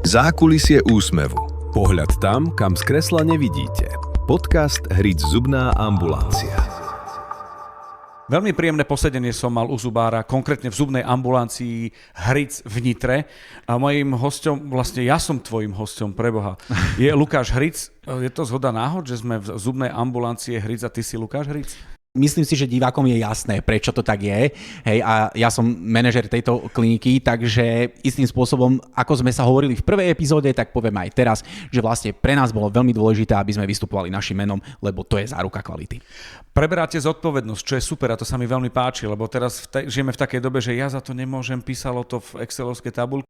Zákulisie úsmevu. Pohľad tam, kam z kresla nevidíte. Podcast Hric zubná ambulancia. Veľmi príjemné posedenie som mal u zubára, konkrétne v zubnej ambulancii Hric v Nitre. A mojím hosťom, vlastne ja som tvojím hosťom, preboha, je Lukáš Hric. Je to zhoda náhod, že sme v zubnej ambulancii Hric a ty si Lukáš Hric? Myslím si, že divákom je jasné, prečo to tak je. Hej, a ja som manažer tejto kliniky, takže istým spôsobom, ako sme sa hovorili v prvej epizóde, tak poviem aj teraz, že vlastne pre nás bolo veľmi dôležité, aby sme vystupovali našim menom, lebo to je záruka kvality. Preberáte zodpovednosť, čo je super a to sa mi veľmi páči, lebo teraz žijeme v takej dobe, že ja za to nemôžem, písalo to v excelovskej tabuľke.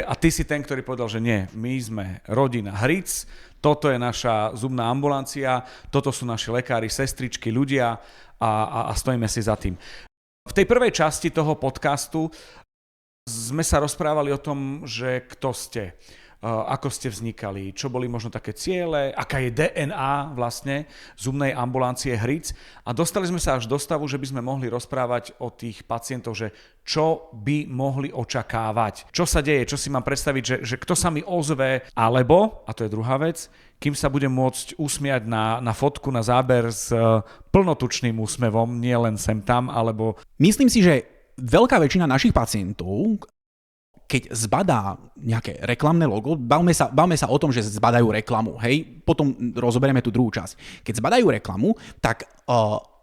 A ty si ten, ktorý povedal, že nie, my sme rodina Hric, toto je naša zubná ambulancia, toto sú naši lekári, sestričky, ľudia a stojíme si za tým. V tej prvej časti toho podcastu sme sa rozprávali o tom, že kto ste, ako ste vznikali, čo boli možno také ciele, aká je DNA vlastne zubnej ambulancie Hric a dostali sme sa až do stavu, že by sme mohli rozprávať o tých pacientov, že čo by mohli očakávať, čo sa deje, čo si mám predstaviť, že kto sa mi ozve, alebo, a to je druhá vec, kým sa budem môcť usmiať na fotku, na záber s plnotučným úsmevom, nie len sem tam, alebo... Myslím si, že veľká väčšina našich pacientov, keď zbadá nejaké reklamné logo, bavme sa o tom, že zbadajú reklamu, hej, potom rozoberieme tú druhú časť. Keď zbadajú reklamu, tak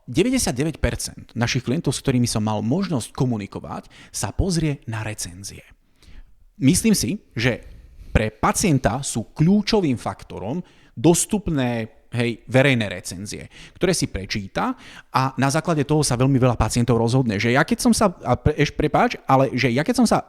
99% našich klientov, s ktorými som mal možnosť komunikovať, sa pozrie na recenzie. Myslím si, že pre pacienta sú kľúčovým faktorom dostupné verejné recenzie, ktoré si prečíta a na základe toho sa veľmi veľa pacientov rozhodne. Že ja keď som sa,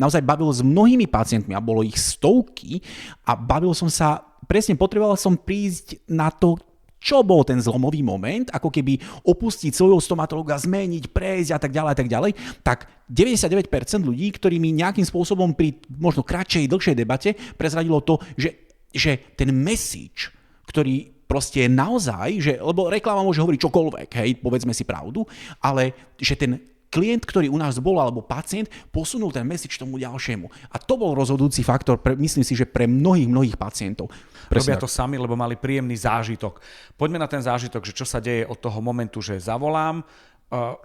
naozaj bavil s mnohými pacientmi a bolo ich stovky a bavil som sa, presne potreboval som prísť na to, čo bol ten zlomový moment, ako keby opustiť svojho stomatologa, zmeniť, prejsť a tak ďalej, tak 99% ľudí, ktorí mi nejakým spôsobom pri možno kratšej, dlhšej debate prezradilo to, že ten message, ktorý proste je naozaj, lebo reklama môže hovoriť čokoľvek, hej, povedzme si pravdu, ale že ten klient, ktorý u nás bol, alebo pacient, posunul ten message tomu ďalšiemu. A to bol rozhodujúci faktor, myslím si, že pre mnohých pacientov. Robia to sami, lebo mali príjemný zážitok. Poďme na ten zážitok, že čo sa deje od toho momentu, že zavolám,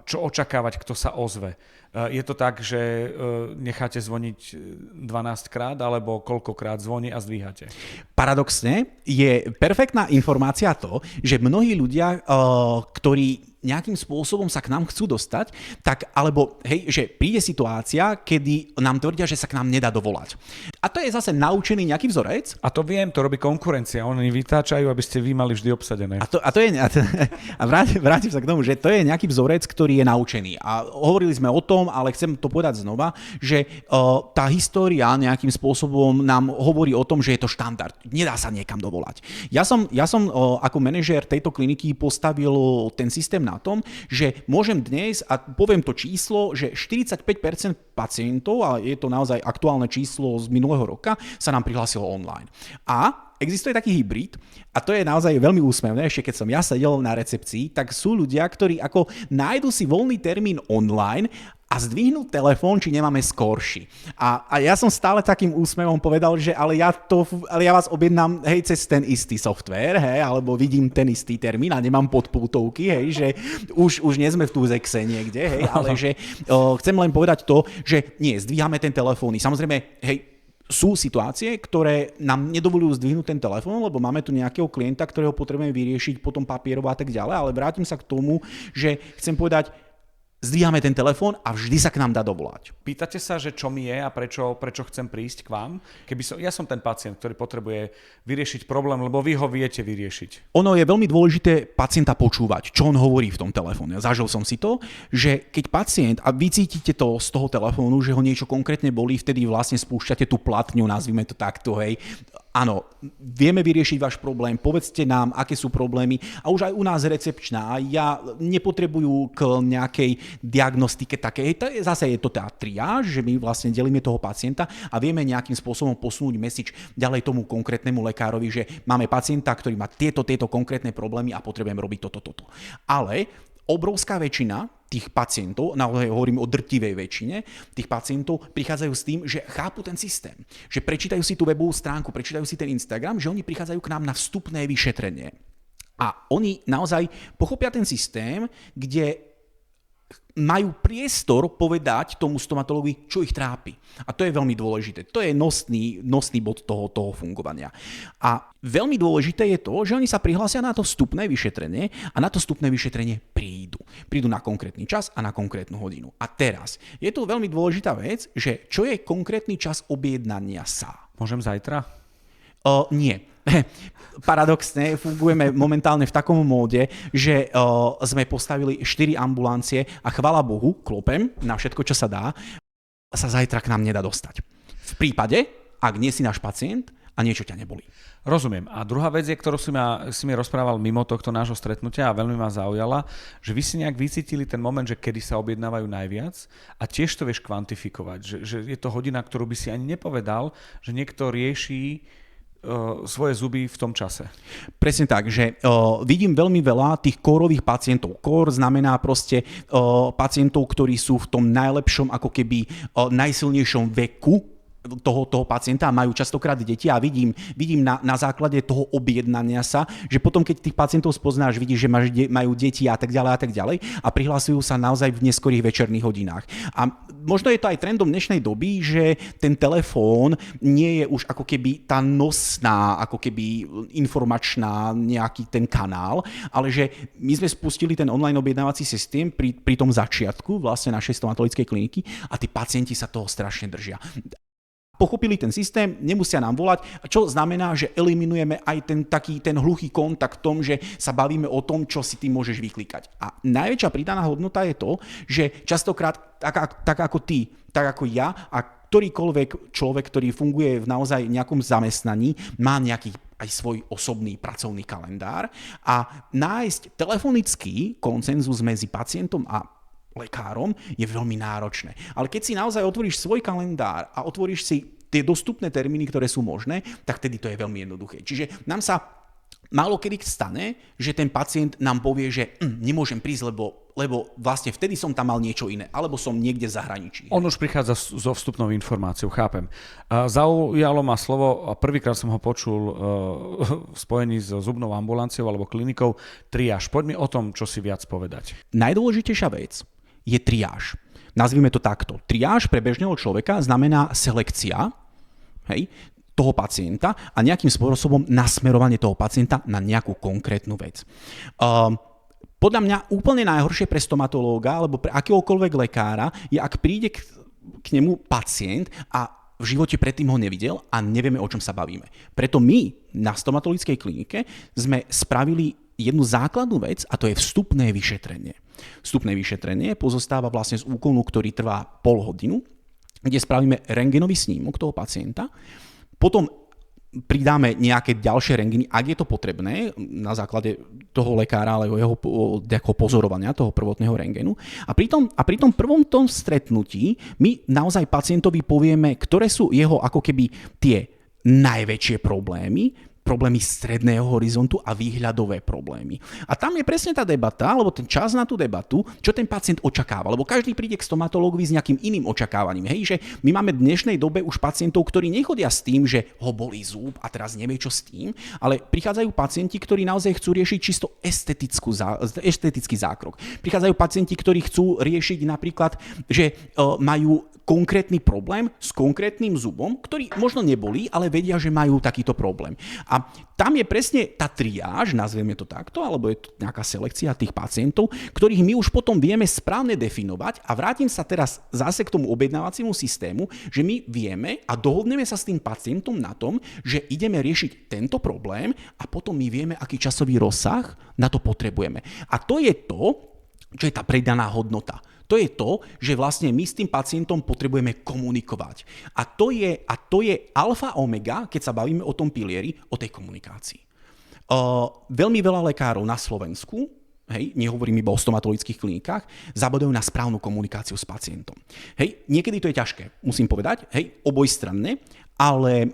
čo očakávať, kto sa ozve. Je to tak, že necháte zvoniť 12 krát, alebo koľkokrát zvoní a zdvíhate? Paradoxne je perfektná informácia to, že mnohí ľudia, ktorí nejakým spôsobom sa k nám chcú dostať, tak alebo že príde situácia, kedy nám tvrdia, že sa k nám nedá dovolať. A to je zase naučený nejaký vzorec. A to viem, to robí konkurencia. Oni vytáčajú, aby ste vy mali vždy obsadené. Vrátim sa k tomu, že to je nejaký vzorec, ktorý je naučený. A hovorili sme o tom, ale chcem to povedať znova, že tá história nejakým spôsobom nám hovorí o tom, že je to štandard. Nedá sa niekam dovolať. Ja som ako manažér tejto kliniky postavil ten systém na tom, že môžem dnes, a poviem to číslo, že 45% pacientov, a je to naozaj aktuálne číslo z minulého roka, sa nám prihlásilo online. A existuje taký hybrid, a to je naozaj veľmi úsmevné, ešte keď som ja sedel na recepcii, tak sú ľudia, ktorí ako nájdu si voľný termín online a zdvihnú telefón, či nemáme skorší. A ja som stále takým úsmevom povedal, že ale ja vás objednám, cez ten istý software, alebo vidím ten istý termín a nemám podpultovky, že už nie sme v Tuzexe niekde, ale že chcem len povedať to, že nie, zdvíhame ten telefón. Samozrejme, sú situácie, ktoré nám nedovolujú zdvihnúť ten telefón, lebo máme tu nejakého klienta, ktorého potrebujeme vyriešiť potom papierovo a tak ďalej, ale vrátim sa k tomu, že chcem povedať, zdvíhame ten telefón a vždy sa k nám dá dovolať. Pýtate sa, že čo mi je a prečo chcem prísť k vám? Ja som ten pacient, ktorý potrebuje vyriešiť problém, lebo vy ho viete vyriešiť. Ono je veľmi dôležité pacienta počúvať, čo on hovorí v tom telefóne. Zažil som si to, že keď pacient, a vy cítite to z toho telefónu, že ho niečo konkrétne bolí, vtedy vlastne spúšťate tú platňu, nazvime to takto, áno, vieme vyriešiť váš problém, povedzte nám, aké sú problémy a už aj u nás recepčná, ja nepotrebujú k nejakej diagnostike takej, zase je to tá triáž, že my vlastne delíme toho pacienta a vieme nejakým spôsobom posunúť message ďalej tomu konkrétnemu lekárovi, že máme pacienta, ktorý má tieto konkrétne problémy a potrebujem robiť toto. Ale obrovská väčšina tých pacientov, naozaj hovorím o drtivej väčšine, tých pacientov prichádzajú s tým, že chápu ten systém, že prečítajú si tú webovú stránku, prečítajú si ten Instagram, že oni prichádzajú k nám na vstupné vyšetrenie. A oni naozaj pochopia ten systém, kde majú priestor povedať tomu stomatologovi, čo ich trápi. A to je veľmi dôležité. To je nosný bod toho fungovania. A veľmi dôležité je to, že oni sa prihlásia na to vstupné vyšetrenie a na to vstupné vyšetrenie prídu. Prídu na konkrétny čas a na konkrétnu hodinu. A teraz, je tu veľmi dôležitá vec, že čo je konkrétny čas objednania sa? Môžem zajtra? Nie. Paradoxne fungujeme momentálne v takom móde, že sme postavili 4 ambulancie a chvala Bohu, klopem na všetko, čo sa dá, sa zajtra k nám nedá dostať. V prípade, ak nie si náš pacient a niečo ťa nebolí. Rozumiem. A druhá vec je, ktorú si mi rozprával mimo tohto nášho stretnutia a veľmi ma zaujala, že vy si nejak vycítili ten moment, že kedy sa objednávajú najviac a tiež to vieš kvantifikovať, že je to hodina, ktorú by si ani nepovedal, že niekto rieši svoje zuby v tom čase. Presne tak, že vidím veľmi veľa tých kórových pacientov. Kór znamená proste pacientov, ktorí sú v tom najlepšom, ako keby najsilnejšom veku toho pacienta a majú častokrát deti a vidím na základe toho objednania sa, že potom, keď tých pacientov spoznáš, vidíš, že majú deti a tak ďalej a prihlásujú sa naozaj v neskorých večerných hodinách. A možno je to aj trendom dnešnej doby, že ten telefón nie je už ako keby tá nosná, ako keby informačná nejaký ten kanál, ale že my sme spustili ten online objednávací systém pri tom začiatku vlastne našej stomatologickej kliniky a tí pacienti sa toho strašne držia. Pochopili ten systém, nemusia nám volať, čo znamená, že eliminujeme aj ten hluchý kontakt v tom, že sa bavíme o tom, čo si ty môžeš vyklikať. A najväčšia pridaná hodnota je to, že častokrát tak ako ty, tak ako ja a ktorýkoľvek človek, ktorý funguje v naozaj nejakom zamestnaní, má nejaký aj svoj osobný pracovný kalendár a nájsť telefonický konsenzus medzi pacientom a lekárom je veľmi náročné. Ale keď si naozaj otvoríš svoj kalendár a otvoríš si tie dostupné termíny, ktoré sú možné, tak tedy to je veľmi jednoduché. Čiže nám sa málo kedy stane, že ten pacient nám povie, že nemôžem prísť, lebo vlastne vtedy som tam mal niečo iné, alebo som niekde v zahraničí. On už prichádza so vstupnou informáciou, chápem. Zaujalo ma slovo, a prvýkrát som ho počul v spojení s zubnou ambulanciou alebo klinikou, triáž. Poď mi o tom, čo si viac povedať. Najdôležitejšia vec je triáž. Nazvime to takto. Triáž pre bežného človeka znamená selekcia, toho pacienta a nejakým spôsobom nasmerovanie toho pacienta na nejakú konkrétnu vec. Podľa mňa úplne najhoršie pre stomatológa alebo pre akéhokoľvek lekára je, ak príde k nemu pacient a v živote predtým ho nevidel a nevieme, o čom sa bavíme. Preto my na stomatologickej klinike sme spravili jednu základnú vec a to je vstupné vyšetrenie. Vstupné vyšetrenie pozostáva vlastne z úkonu, ktorý trvá pol hodinu, kde spravíme rentgenový snímok toho pacienta, potom pridáme nejaké ďalšie rentgeny, ak je to potrebné, na základe toho lekára alebo jeho pozorovania, toho prvotného rentgenu. A pri tom prvom tom stretnutí my naozaj pacientovi povieme, ktoré sú jeho ako keby tie najväčšie problémy stredného horizontu a výhľadové problémy. A tam je presne tá debata, alebo ten čas na tú debatu, čo ten pacient očakáva. Lebo každý príde k stomatológovi s nejakým iným očakávaním. Hej, že my máme v dnešnej dobe už pacientov, ktorí nechodia s tým, že ho bolí zub a teraz nevie, čo s tým, ale prichádzajú pacienti, ktorí naozaj chcú riešiť čisto estetický zákrok. Prichádzajú pacienti, ktorí chcú riešiť napríklad, že majú konkrétny problém s konkrétnym zubom, ktorý možno nebolí, ale vedia, že majú takýto problém. A tam je presne tá triáž, nazvieme to takto, alebo je to nejaká selekcia tých pacientov, ktorých my už potom vieme správne definovať a vrátim sa teraz zase k tomu objednávaciemu systému, že my vieme a dohodneme sa s tým pacientom na tom, že ideme riešiť tento problém a potom my vieme, aký časový rozsah na to potrebujeme. A to je to, čo je tá pridaná hodnota. To je to, že vlastne my s tým pacientom potrebujeme komunikovať. A to je alfa omega, keď sa bavíme o tom pilieri, o tej komunikácii. Veľmi veľa lekárov na Slovensku, nehovorím iba o stomatologických klinikách, zabudajú na správnu komunikáciu s pacientom. Niekedy to je ťažké, musím povedať, obojstranne, ale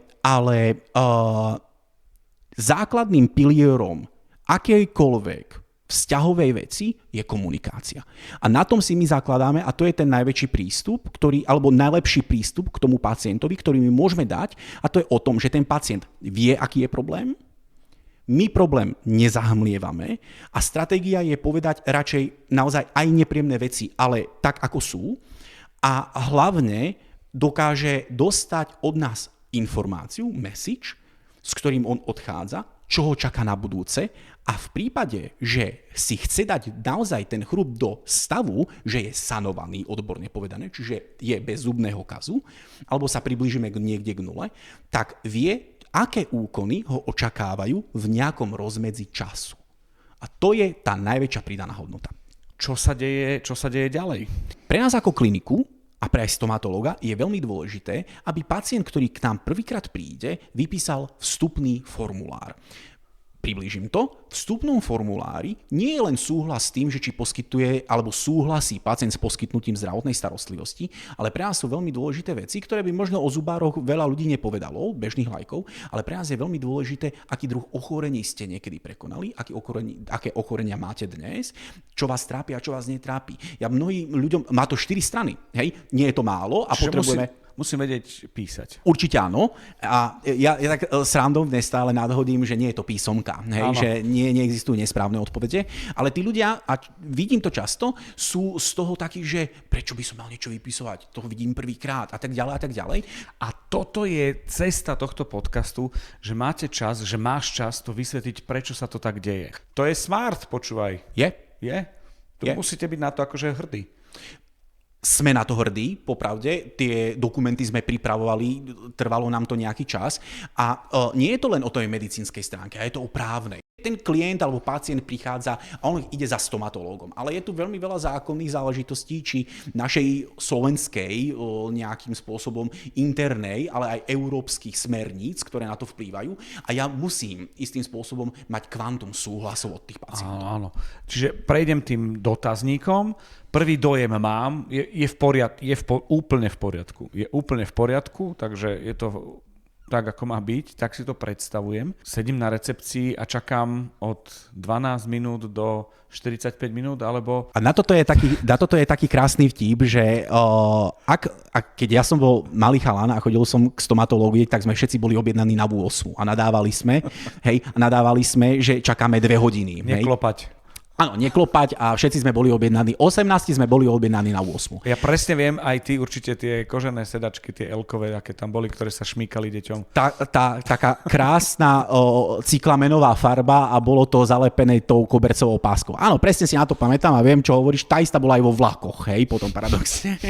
základným pilierom akejkoľvek vzťahovej veci je komunikácia. A na tom si my zakladáme a to je ten najväčší prístup, alebo najlepší prístup k tomu pacientovi, ktorý my môžeme dať a to je o tom, že ten pacient vie, aký je problém, my problém nezahmlievame a stratégia je povedať radšej naozaj aj nepríjemné veci, ale tak, ako sú a hlavne dokáže dostať od nás informáciu, message, s ktorým on odchádza, čo ho čaká na budúce a v prípade, že si chce dať naozaj ten chrup do stavu, že je sanovaný, odborne povedané, čiže je bez zubného kazu, alebo sa priblížime niekde k nule, tak vie, aké úkony ho očakávajú v nejakom rozmedzi času. A to je tá najväčšia pridaná hodnota. Čo sa deje ďalej? Pre nás ako kliniku a pre aj stomatológa je veľmi dôležité, aby pacient, ktorý k nám prvýkrát príde, vypísal vstupný formulár. Priblížim to. V vstupnom formulári nie je len súhlas s tým, že či poskytuje alebo súhlasí pacient s poskytnutím zdravotnej starostlivosti, ale pre nás sú veľmi dôležité veci, ktoré by možno o zubároch veľa ľudí nepovedalo, bežných laikov, ale pre nás je veľmi dôležité, aký druh ochorení ste niekedy prekonali, aké ochorenia máte dnes, čo vás trápi a čo vás netrápi. Mnohým ľuďom má to 4 strany, hej? Nie je to málo a Čiže potrebujeme... Musím vedieť písať. Určite áno. A ja tak srandovne stále nadhodím, že nie je to písomka. Hej? Že neexistujú nesprávne odpovede. Ale tí ľudia, a vidím to často, sú z toho takí, že prečo by som mal niečo vypisovať? To vidím prvýkrát a tak ďalej a tak ďalej. A toto je cesta tohto podcastu, že máte čas, že máš čas to vysvetliť, prečo sa to tak deje. To je smart, počúvaj. Je? To musíte byť na to akože hrdí. Sme na to hrdí, popravde, tie dokumenty sme pripravovali, trvalo nám to nejaký čas a nie je to len o tej medicínskej stránke, a je to o právnej. Ten klient alebo pacient prichádza a on ide za stomatológom, ale je tu veľmi veľa zákonných záležitostí, či našej slovenskej nejakým spôsobom internej, ale aj európskych smerníc, ktoré na to vplývajú a ja musím istým spôsobom mať kvantum súhlasov od tých pacientov. Áno. Čiže prejdem tým dotazníkom. Prvý dojem mám, úplne v poriadku. Je úplne v poriadku, takže je to tak, ako má byť, tak si to predstavujem. Sedím na recepcii a čakám od 12 minút do 45 minút, alebo... A na toto je taký krásny vtip, že keď ja som bol malý chalan a chodil som k stomatológii, tak sme všetci boli objednaní na 8 a nadávali sme, že čakáme 2 hodiny. Neklopať. Áno, neklopať a všetci sme boli objednaní. 18 sme boli objednaní na 8. Ja presne viem, aj ty určite tie kožené sedačky, tie L-kové, aké tam boli, ktoré sa šmýkali deťom. Taká krásna cyklamenová farba a bolo to zalepené tou kobercovou páskou. Áno, presne si na to pamätám a viem, čo hovoríš. Tá istá bola aj vo vlakoch, hej, potom paradoxne.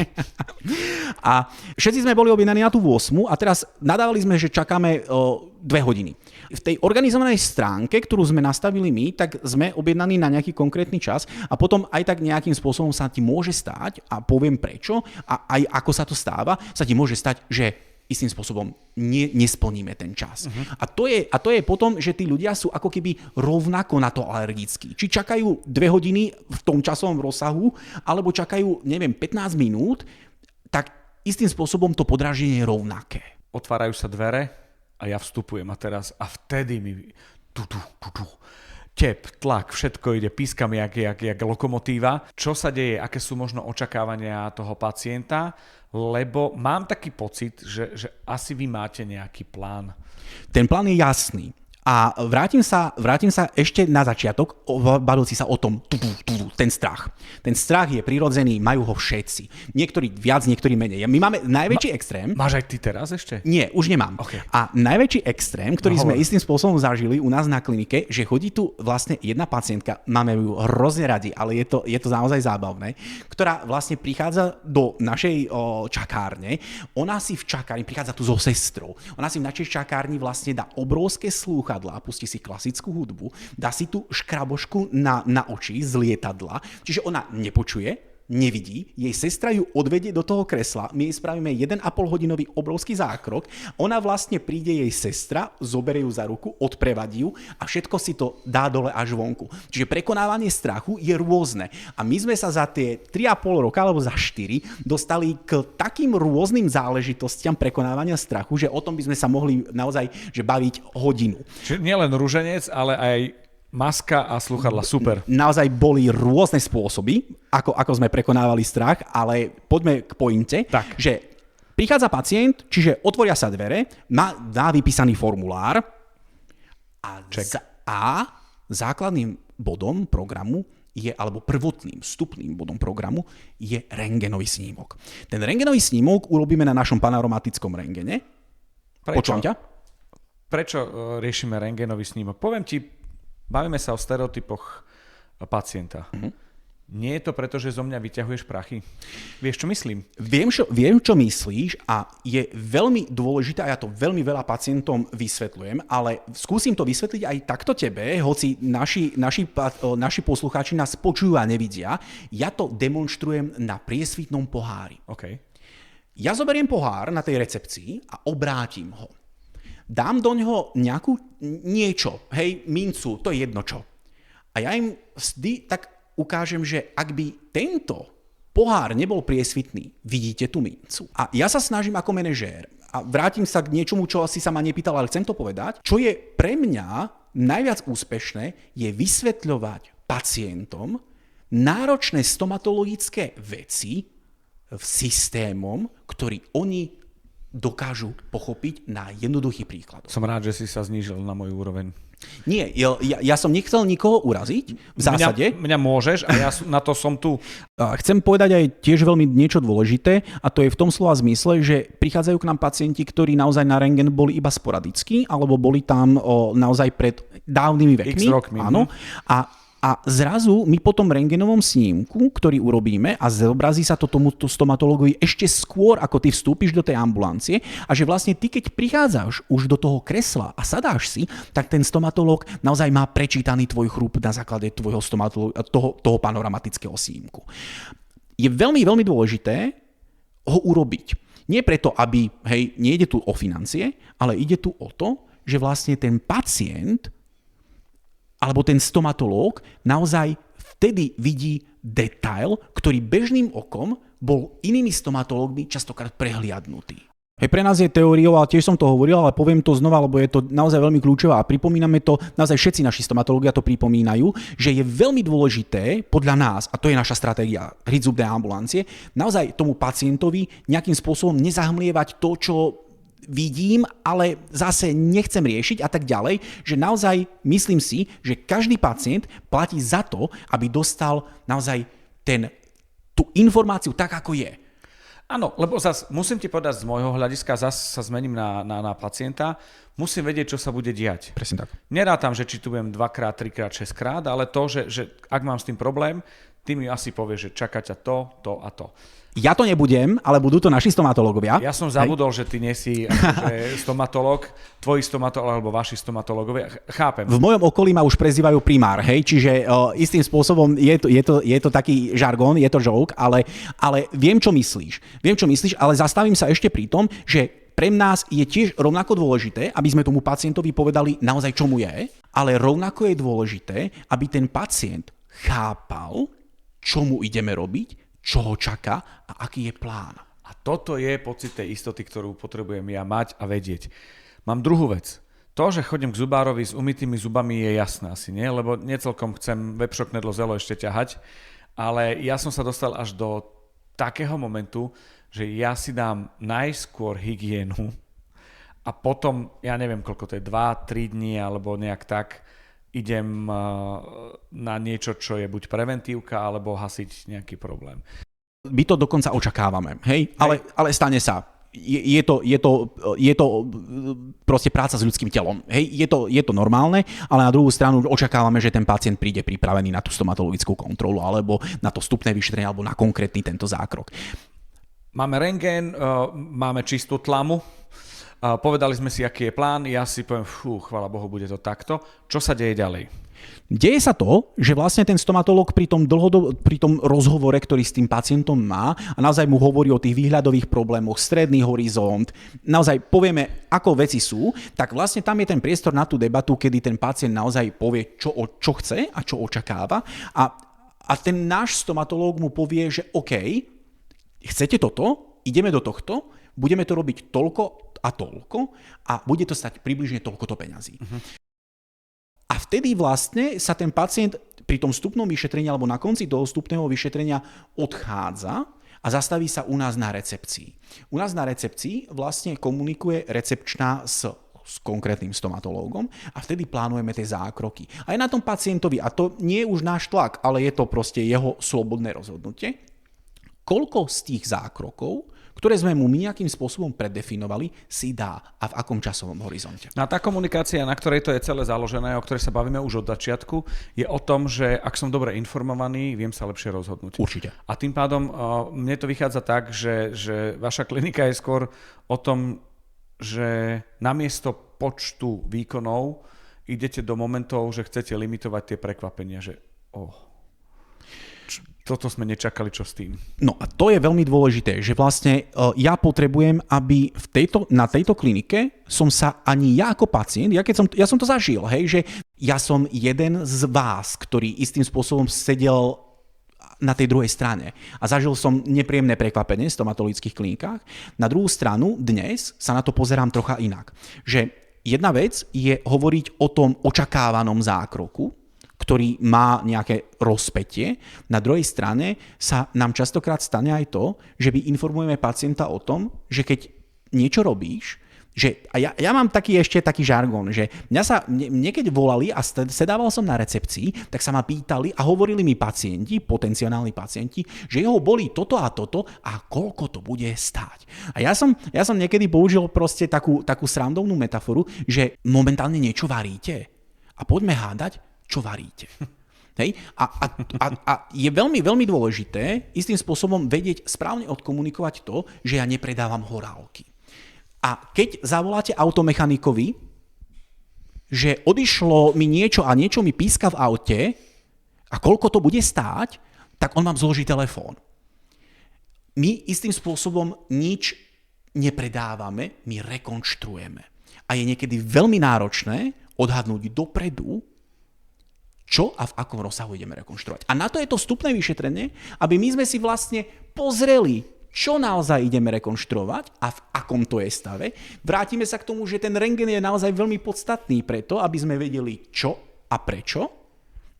A všetci sme boli objednaní na tú 8 a teraz nadávali sme, že čakáme 2 hodiny. V tej organizovanej stránke, ktorú sme nastavili my, tak sme objednaní na nejaký konkrétny čas a potom aj tak nejakým spôsobom sa ti môže stať, a poviem prečo, a aj ako sa to stáva, sa ti môže stať, že istým spôsobom nesplníme ten čas. Uh-huh. A to je potom, že tí ľudia sú ako keby rovnako na to alergickí. Či čakajú 2 hodiny v tom časovom rozsahu, alebo čakajú, 15 minút, tak istým spôsobom to podráždenie je rovnaké. Otvárajú sa dvere a ja vstupujem a vtedy mi tep, tlak, všetko ide, pískam jak lokomotíva. Čo sa deje, aké sú možno očakávania toho pacienta, lebo mám taký pocit, že asi vy máte nejaký plán. Ten plán je jasný. A vrátim sa ešte na začiatok, bavil si sa o tom, ten strach. Ten strach je prirodzený, majú ho všetci. Niektorí viac, niektorí menej. My máme najväčší extrém. Máš aj ty teraz ešte? Nie, už nemám. Okay. A najväčší extrém, ktorý sme istým spôsobom zažili u nás na klinike, že chodí tu vlastne jedna pacientka, máme ju hrozne radi, ale je to naozaj zábavné, ktorá vlastne prichádza do našej čakárne. Ona si v čakárni, prichádza tu so sestrou, ona si v našej čakárni vlastne dá obrovské slúchadlá, pustí si klasickú hudbu, dá si tu škrabošku na oči z lietadla, čiže ona nepočuje, nevidí, jej sestra ju odvedie do toho kresla, my jej spravíme 1,5 hodinový obrovský zákrok, ona vlastne príde, jej sestra, zoberie ju za ruku, odprevadí ju a všetko si to dá dole až vonku. Čiže prekonávanie strachu je rôzne. A my sme sa za tie 3,5 roka alebo za 4 dostali k takým rôznym záležitostiam prekonávania strachu, že o tom by sme sa mohli naozaj baviť hodinu. Čiže nielen ruženec, ale aj Maska a slúchadla, super. Naozaj boli rôzne spôsoby, ako sme prekonávali strach, ale poďme k pointe, Tak. že prichádza pacient, čiže otvoria sa dvere, má vypísaný formulár a základným bodom programu alebo prvotným vstupným bodom programu je rentgenový snímok. Ten rentgenový snímok urobíme na našom panoramickom rentgene. Počúvam ťa? Prečo riešime rentgenový snímok? Poviem ti, bavíme sa o stereotypoch pacienta. Nie je to preto, že zo mňa vyťahuješ prachy? Vieš, čo myslím? Viem, čo myslíš a je veľmi dôležité, a ja to veľmi veľa pacientom vysvetľujem, ale skúsim to vysvetliť aj takto tebe, hoci naši poslucháči nás počujú a nevidia. Ja to demonštrujem na priesvitnom pohári. OK. Ja zoberiem pohár na tej recepcii a obrátim ho. Dám do ňoho niečo, hej, mincu, to je jedno čo. A ja im vždy tak ukážem, že ak by tento pohár nebol priesvitný, vidíte tú mincu. A ja sa snažím ako manažér, a vrátim sa k niečomu, čo asi sa ma nepýtal, ale chcem to povedať, čo je pre mňa najviac úspešné, je vysvetľovať pacientom náročné stomatologické veci v systémom, ktorý oni dokážu pochopiť na jednoduchých príkladoch. Som rád, že si sa znížil na moju úroveň. Nie, ja som nechcel nikoho uraziť, v zásade. Mňa môžeš a ja na to som tu. Chcem povedať aj tiež veľmi niečo dôležité a to je v tom slova zmysle, že prichádzajú k nám pacienti, ktorí naozaj na rentgen boli iba sporadicky alebo boli tam naozaj pred dávnymi vekmi. X rokmi. Áno. A zrazu my po tom rentgenovom snímku, ktorý urobíme a zobrazí sa to tomuto stomatologovi ešte skôr, ako ty vstúpiš do tej ambulancie a že vlastne ty, keď prichádzaš už do toho kresla a sadáš si, tak ten stomatológ naozaj má prečítaný tvoj chrup na základe tvojho toho panoramatického snímku. Je veľmi, veľmi dôležité ho urobiť. Nie preto, aby, nejde tu o financie, ale ide tu o to, že vlastne ten pacient alebo ten stomatológ naozaj vtedy vidí detail, ktorý bežným okom bol inými stomatológmi častokrát prehliadnutý. Pre nás je teóriou, ale tiež som to hovoril, ale poviem to znova, lebo je to naozaj veľmi kľúčové a pripomíname to, naozaj všetci naši stomatológovia to pripomínajú, že je veľmi dôležité podľa nás, a to je naša stratégia HRID zubnej ambulancie, naozaj tomu pacientovi nejakým spôsobom nezahmlievať to, čo vidím, ale zase nechcem riešiť a tak ďalej, že naozaj myslím si, že každý pacient platí za to, aby dostal naozaj tú informáciu tak, ako je. Áno, lebo zase musím ti povedať z môjho hľadiska, zase sa zmením na pacienta, musím vedieť, čo sa bude diať. Presne tak. Nerátam, že či tu budem 2x, 3x, 6x, ale to, že ak mám s tým problém, ty mi asi povieš, že čaká ťa to a to. Ja to nebudem, ale budú to naši stomatológovia. Ja som zabudol, že ty nie si akože stomatológ, tvoji stomatológ alebo vaši stomatológovia. Chápem. V mojom okolí ma už prezývajú primár, čiže istým spôsobom je to taký žargón, je to joke, ale viem, čo myslíš. Ale zastavím sa ešte pri tom, že pre nás je tiež rovnako dôležité, aby sme tomu pacientovi povedali naozaj, čo mu je, ale rovnako je dôležité, aby ten pacient chápal, čo mu ideme robiť, čo ho čaká a aký je plán. A toto je pocit tej istoty, ktorú potrebujem ja mať a vedieť. Mám druhú vec. To, že chodím k zubárovi s umytými zubami je jasné asi, nie? Lebo necelkom chcem vepšoknedlo zelo ešte ťahať, ale ja som sa dostal až do takého momentu, že ja si dám najskôr hygienu a potom, ja neviem koľko to je, 2-3 dní alebo nejak tak, idem na niečo, čo je buď preventívka, alebo hasiť nejaký problém. My to dokonca očakávame, ale stane sa. Je to proste práca s ľudským telom. Je to normálne, ale na druhú stranu očakávame, že ten pacient príde pripravený na tú stomatologickú kontrolu, alebo na to vstupné vyšetrenie, alebo na konkrétny tento zákrok. Máme rentgen, máme čistú tlamu, povedali sme si, aký je plán, ja si poviem, chvála Bohu, bude to takto. Čo sa deje ďalej? Deje sa to, že vlastne ten stomatológ pri tom rozhovore, ktorý s tým pacientom má a naozaj mu hovorí o tých výhľadových problémoch, stredný horizont, naozaj povieme, ako veci sú, tak vlastne tam je ten priestor na tú debatu, kedy ten pacient naozaj povie, čo chce a čo očakáva a ten náš stomatológ mu povie, že OK, chcete toto, ideme do tohto, budeme to robiť toľko a toľko a bude to stať približne toľkoto peňazí. A v vtedy vlastne sa ten pacient pri tom vstupnom vyšetrení alebo na konci toho vstupného vyšetrenia odchádza a zastaví sa u nás na recepcii. U nás na recepcii vlastne komunikuje recepčná s konkrétnym stomatológom a vtedy plánujeme tie zákroky. Aj na tom pacientovi, a to nie je už náš tlak, ale je to proste jeho slobodné rozhodnutie, koľko z tých zákrokov, ktoré sme mu my nejakým spôsobom predefinovali, si dá a v akom časovom horizonte. No a tá komunikácia, na ktorej to je celé založené, o ktorej sa bavíme už od začiatku, je o tom, že ak som dobre informovaný, viem sa lepšie rozhodnúť. Určite. A tým pádom mne to vychádza tak, že vaša klinika je skôr o tom, že namiesto počtu výkonov idete do momentov, že chcete limitovať tie prekvapenia, že toto sme nečakali, čo s tým. No a to je veľmi dôležité, že vlastne ja potrebujem, aby na tejto klinike som sa ani ja ako pacient, ja som to zažil, hej, že ja som jeden z vás, ktorý istým spôsobom sedel na tej druhej strane. A zažil som nepríjemné prekvapenie v stomatologických klinikách. Na druhú stranu dnes sa na to pozerám trocha inak. Že jedna vec je hovoriť o tom očakávanom zákroku, ktorý má nejaké rozpätie. Na druhej strane sa nám častokrát stane aj to, že my informujeme pacienta o tom, že keď niečo robíš, a ja mám taký žargón, že mne keď volali a sedával som na recepcii, tak sa ma pýtali a hovorili mi pacienti, potenciálni pacienti, že jeho bolí toto a toto a koľko to bude stáť. A ja som niekedy použil proste takú srandovnú metaforu, že momentálne niečo varíte a poďme hádať, čo varíte. Hej? A je veľmi, veľmi dôležité istým spôsobom vedieť správne odkomunikovať to, že ja nepredávam horálky. A keď zavoláte automechanikovi, že odišlo mi niečo a niečo mi píska v aute a koľko to bude stáť, tak on vám zloží telefón. My istým spôsobom nič nepredávame, my rekonštruujeme. A je niekedy veľmi náročné odhadnúť dopredu, čo a v akom rozsahu ideme rekonštruovať. A na to je to vstupné vyšetrenie, aby my sme si vlastne pozreli, čo naozaj ideme rekonštruovať a v akom to je stave. Vrátime sa k tomu, že ten rentgen je naozaj veľmi podstatný preto, aby sme vedeli čo a prečo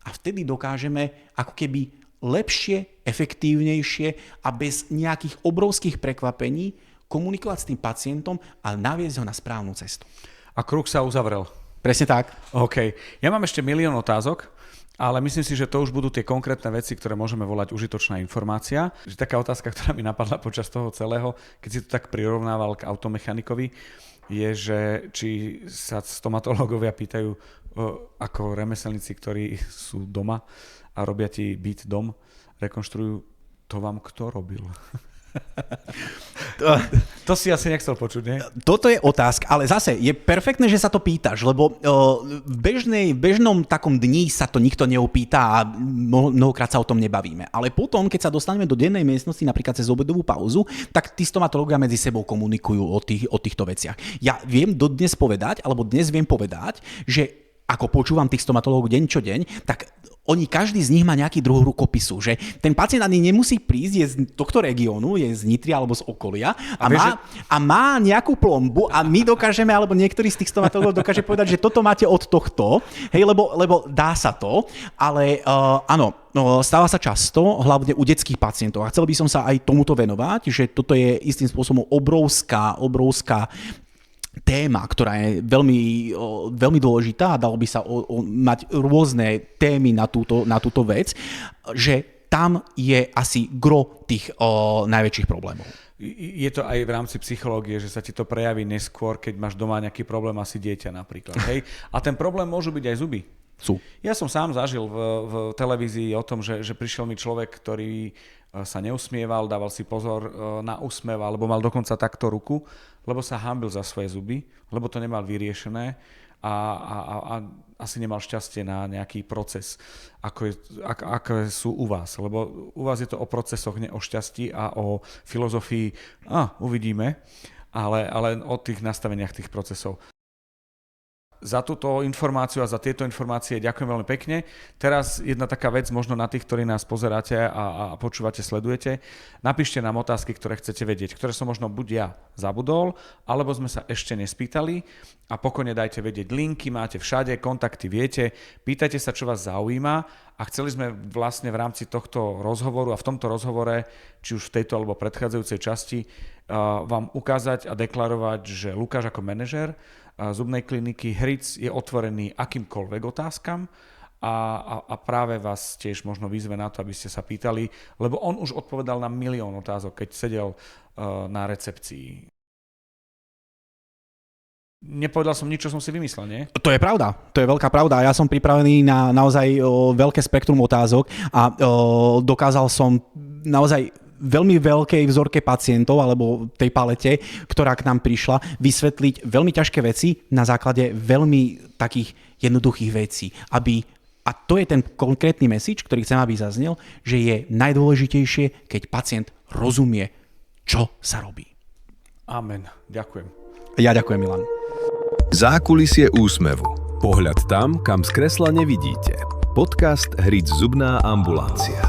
a vtedy dokážeme ako keby lepšie, efektívnejšie a bez nejakých obrovských prekvapení komunikovať s tým pacientom a naviesť ho na správnu cestu. A kruh sa uzavrel. Presne tak. OK. Ja mám ešte milión otázok, ale myslím si, že to už budú tie konkrétne veci, ktoré môžeme volať užitočná informácia. Že taká otázka, ktorá mi napadla počas toho celého, keď si to tak prirovnával k automechanikovi, je, že či sa stomatológovia pýtajú ako remeselníci, ktorí sú doma a robia ti byt dom, rekonštruujú, to vám kto robil? To si asi nechcel počuť, nie? Toto je otázka, ale zase je perfektné, že sa to pýtaš, lebo v bežnom takom dni sa to nikto neopýta a mnohokrát sa o tom nebavíme. Ale potom, keď sa dostaneme do dennej miestnosti, napríklad cez obedovú pauzu, tak tí stomatológovia medzi sebou komunikujú o týchto veciach. Ja viem dnes viem povedať, že ako počúvam tých stomatológov deň čo deň, tak oni každý z nich má nejaký druh rukopisu, že ten pacient ani nemusí prísť, je z tohto regiónu, je z Nitry alebo z okolia a má nejakú plombu a my dokážeme, alebo niektorý z tých stomatológov dokáže povedať, že toto máte od tohto, hej, lebo dá sa to, ale áno, stáva sa často, hlavne u detských pacientov a chcel by som sa aj tomuto venovať, že toto je istým spôsobom obrovská téma, ktorá je veľmi, veľmi dôležitá a dalo by sa mať rôzne témy na túto vec, že tam je asi gro tých najväčších problémov. Je to aj v rámci psychológie, že sa ti to prejaví neskôr, keď máš doma nejaký problém, asi dieťa napríklad. Hej? A ten problém môžu byť aj zuby. Sú. Ja som sám zažil v televízii o tom, že prišiel mi človek, ktorý sa neusmieval, dával si pozor na úsmev, alebo mal dokonca takto ruku, lebo sa hanbil za svoje zuby, lebo to nemal vyriešené a asi nemal šťastie na nejaký proces, ako sú u vás. Lebo u vás je to o procesoch, nie o šťastí a o filozofii, uvidíme, ale o tých nastaveniach tých procesov. za túto informáciu a za tieto informácie ďakujem veľmi pekne. Teraz jedna taká vec možno na tých, ktorí nás pozeráte a počúvate, sledujete. Napíšte nám otázky, ktoré chcete vedieť, ktoré som možno buď ja zabudol, alebo sme sa ešte nespýtali a pokojne dajte vedieť. Linky máte všade, kontakty viete, pýtajte sa, čo vás zaujíma a chceli sme vlastne v rámci tohto rozhovoru a v tomto rozhovore, či už v tejto alebo predchádzajúcej časti, vám ukázať a deklarovať, že Lukáš ako manažér zubnej kliniky Hric je otvorený akýmkoľvek otázkam a práve vás tiež možno vyzve na to, aby ste sa pýtali, lebo on už odpovedal na milión otázok, keď sedel na recepcii. Nepovedal som nič, čo som si vymyslel, nie? To je pravda, to je veľká pravda. Ja som pripravený na naozaj veľké spektrum otázok a dokázal som naozaj veľmi veľkej vzorke pacientov alebo tej palete, ktorá k nám prišla, vysvetliť veľmi ťažké veci na základe veľmi takých jednoduchých vecí. A to je ten konkrétny message, ktorý chcem, aby zaznel, že je najdôležitejšie, keď pacient rozumie, čo sa robí. Amen. Ďakujem. Ja ďakujem, Milan. Zákulisie úsmevu. Pohľad tam, kam z kresla nevidíte. Podcast Hric zubná ambulancia.